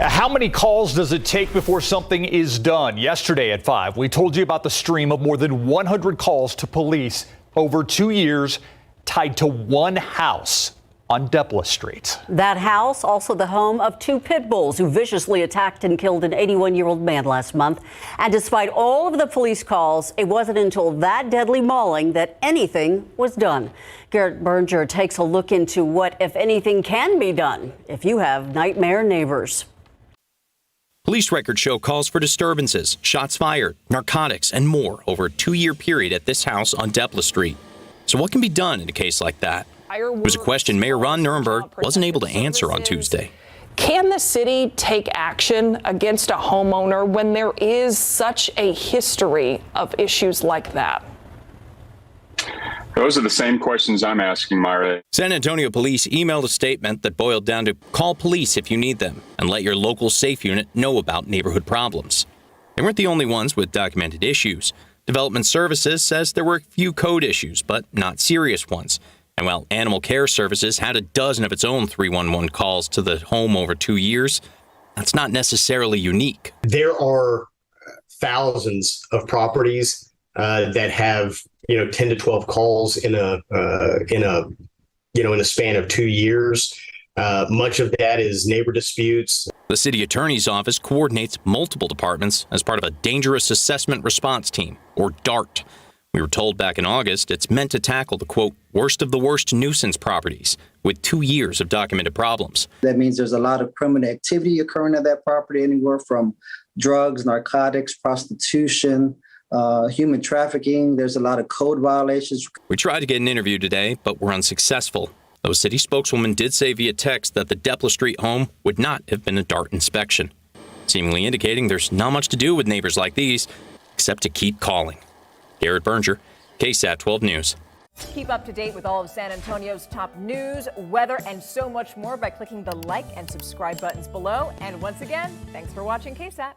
How many calls does it take before something is done? Yesterday at 5, we told you about the stream of more than 100 calls to police over 2 years tied to one house on Deplis Street. That house, also the home of two pit bulls who viciously attacked and killed an 81-year-old man last month. And despite all of the police calls, it wasn't until that deadly mauling that anything was done. Garrett Berger takes a look into what, if anything, can be done if you have nightmare neighbors. Police records show calls for disturbances, shots fired, narcotics, and more over a 2-year period at this house on Deplis Street. So what can be done in a case like that? It was a question Mayor Ron Nirenberg wasn't able to answer on Tuesday. Can the city take action against a homeowner when there is such a history of issues like that? Those are the same questions I'm asking, Myra. San Antonio police emailed a statement that boiled down to call police if you need them and let your local safe unit know about neighborhood problems. They weren't the only ones with documented issues. Development Services says there were a few code issues, but not serious ones. And while Animal Care Services had a dozen of its own 311 calls to the home over 2 years, that's not necessarily unique. There are thousands of properties that have 10 to 12 calls in a span of 2 years. Much of that is neighbor disputes. The city attorney's office coordinates multiple departments as part of a Dangerous Assessment Response Team, or DART. We were told back in August it's meant to tackle the, quote, worst of the worst nuisance properties with 2 years of documented problems. That means there's a lot of criminal activity occurring at that property, anywhere from drugs, narcotics, prostitution, human trafficking. There's a lot of code violations. We tried to get an interview today, but were unsuccessful. Though a city spokeswoman did say via text that the Deplis Street home would not have been a DART inspection, seemingly indicating there's not much to do with neighbors like these, except to keep calling. Garrett Berger, KSAT 12 News. Keep up to date with all of San Antonio's top news, weather, and so much more by clicking the like and subscribe buttons below. And once again, thanks for watching KSAT.